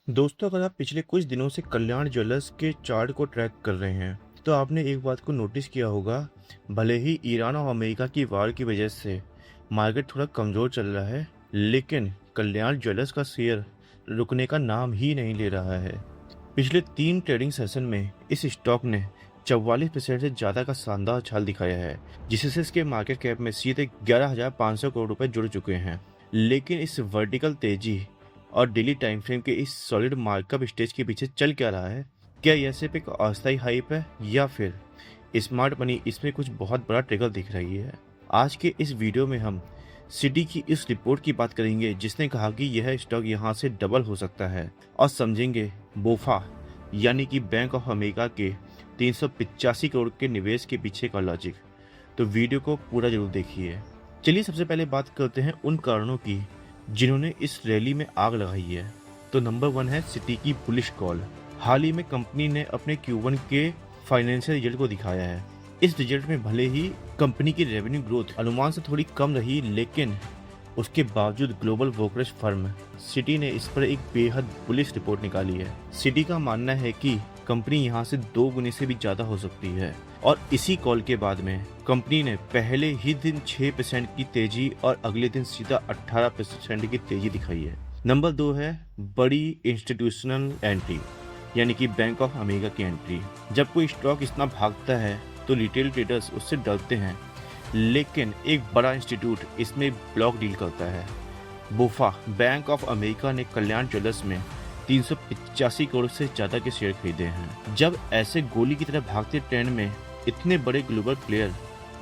दोस्तों, अगर आप पिछले कुछ दिनों से कल्याण ज्वेलर्स के चार्ट को ट्रैक कर रहे हैं तो आपने एक बात को नोटिस किया होगा। भले ही ईरान और अमेरिका की वार की वजह से मार्केट थोड़ा कमज़ोर चल रहा है, लेकिन कल्याण ज्वेलर्स का शेयर रुकने का नाम ही नहीं ले रहा है। पिछले 3 ट्रेडिंग सेशन में इस स्टॉक ने 44% से ज़्यादा का शानदार उछाल दिखाया है, जिससे इसके मार्केट कैप में सीधे 11,500 करोड़ रुपए जुड़ चुके हैं। लेकिन इस वर्टिकल तेजी और डेली टाइम फ्रेम के इस सॉलिड मार्कअप स्टेज के पीछे चल क्या रहा है? क्या यह सिर्फ एक अस्थायी हाइप है या फिर स्मार्ट मनी इसमें कुछ बहुत बड़ा ट्रिगर दिख रही है? आज के इस वीडियो में हम सिटी की इस रिपोर्ट की बात करेंगे जिसने कहा कि यह स्टॉक यहां से डबल हो सकता है, और समझेंगे बोफा यानी कि बैंक ऑफ अमेरिका के 385 करोड़ के निवेश के पीछे का लॉजिक। तो वीडियो को पूरा जरूर देखिए। चलिए सबसे पहले बात करते हैं उन कारणों की जिन्होंने इस रैली में आग लगाई है। तो नंबर 1 है सिटी की बुलिश कॉल। हाल ही में कंपनी ने अपने Q1 के फाइनेंशियल रिजल्ट को दिखाया है। इस रिजल्ट में भले ही कंपनी की रेवेन्यू ग्रोथ अनुमान से थोड़ी कम रही, लेकिन उसके बावजूद ग्लोबल ब्रोकरेज फर्म सिटी ने इस पर एक बेहद बुलिश रिपोर्ट निकाली है। सिटी का मानना है कि कंपनी यहां से 2 गुने से भी ज्यादा हो सकती है, और इसी कॉल के बाद में कंपनी ने पहले ही दिन 6% की तेजी और अगले दिन सीधा 18% की तेजी दिखाई है। नंबर 2 है बड़ी इंस्टीट्यूशनल एंट्री, यानी कि बैंक ऑफ अमेरिका की एंट्री। जब कोई स्टॉक इतना भागता है तो रिटेल ट्रेडर्स उससे डरते हैं, लेकिन एक बड़ा इंस्टीट्यूट इसमें ब्लॉक डील करता है। बोफा बैंक ऑफ अमेरिका ने कल्याण ज्वेलर्स में 385 करोड़ से ज्यादा के शेयर खरीदे हैं। जब ऐसे गोली की तरह भागते ट्रेंड में इतने बड़े ग्लोबल प्लेयर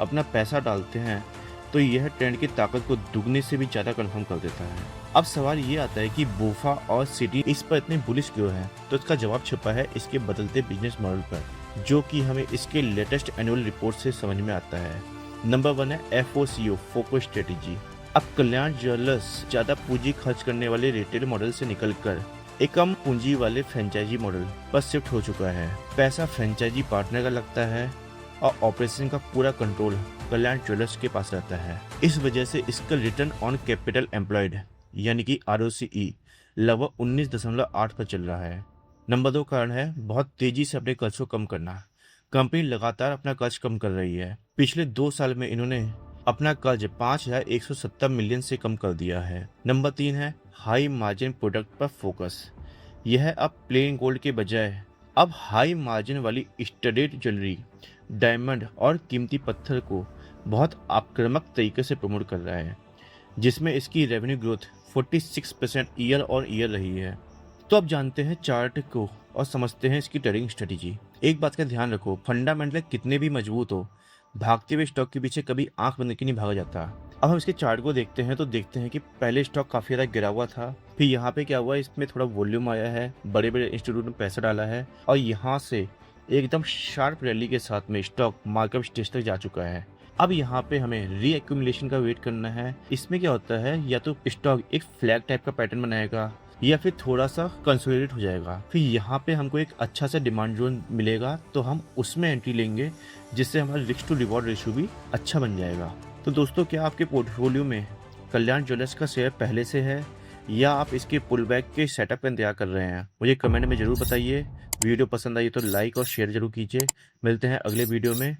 अपना पैसा डालते हैं तो यह ट्रेंड की ताकत को दुगने से भी ज्यादा कंफर्म कर देता है। अब सवाल ये आता है कि बोफा और सिटी इस पर इतने बुलिश क्यों है? तो इसका जवाब छुपा है इसके बदलते बिजनेस मॉडल पर, जो कि हमें इसके लेटेस्ट एनुअल रिपोर्ट से समझ में आता है। नंबर 1 है FOCO फोकस स्ट्रेटेजी। अब कल्याण ज्वेलर्स ज्यादा पूंजी खर्च करने वाले रिटेल मॉडल से निकलकर एक कम पूंजी वाले फ्रेंचाइजी मॉडल पर शिफ्ट हो चुका है। पैसा फ्रेंचाइजी पार्टनर का लगता है और ऑपरेशन का पूरा कंट्रोल कल्याण ज्वेलर्स के पास रहता है। इस वजह से इसका रिटर्न ऑन कैपिटल एम्प्लॉयड यानी कि ROCE लगभग 19.8 पर चल रहा है। नंबर 2 कारण है बहुत तेजी से अपने कर्ज को कम करना। कंपनी लगातार अपना कर्ज कम कर रही है। पिछले 2 साल में इन्होंने अपना कर्ज 5,170 मिलियन से कम कर दिया है। नंबर 3 है हाई मार्जिन प्रोडक्ट पर फोकस। यह अब प्लेन गोल्ड के बजाय अब हाई मार्जिन वाली स्टडेड ज्वेलरी, डायमंड और कीमती पत्थर को बहुत आक्रामक तरीके से प्रमोट कर रहा है, जिसमें इसकी रेवेन्यू ग्रोथ 46% ईयर और ईयर रही है। तो अब जानते हैं चार्ट को और समझते हैं इसकी ट्रेडिंग स्ट्रेटेजी। एक बात का ध्यान रखो, फंडामेंटल कितने भी मजबूत हो, भागते हुए स्टॉक के पीछे कभी आंख बंद के नहीं भागा जाता। अब हम इसके चार्ट को देखते हैं तो देखते हैं कि पहले स्टॉक काफी ज्यादा गिरा हुआ था, फिर यहाँ पे क्या हुआ, इसमें थोड़ा वॉल्यूम आया है, बड़े बड़े इंस्टीट्यूट ने पैसा डाला है, और यहाँ से एकदम शार्प रैली के साथ में स्टॉक मार्कअप स्टेज तक जा चुका है। अब यहाँ पे हमें रीएक्यूमुलेशन का वेट करना है। इसमें क्या होता है, या तो स्टॉक एक फ्लैग टाइप का पैटर्न बनाएगा या फिर थोड़ा सा कंसोलिडेट हो जाएगा। फिर यहाँ पे हमको एक अच्छा सा डिमांड जोन मिलेगा तो हम उसमें एंट्री लेंगे, जिससे हमारा रिस्क टू रिवॉर्ड रेशियो भी अच्छा बन जाएगा। तो दोस्तों, क्या आपके पोर्टफोलियो में कल्याण ज्वेलर्स का शेयर पहले से है या आप इसके पुल बैक के सेटअप का इंतजार कर रहे हैं? मुझे कमेंट में जरूर बताइए। वीडियो पसंद आई तो लाइक और शेयर जरूर कीजिए। मिलते हैं अगले वीडियो में।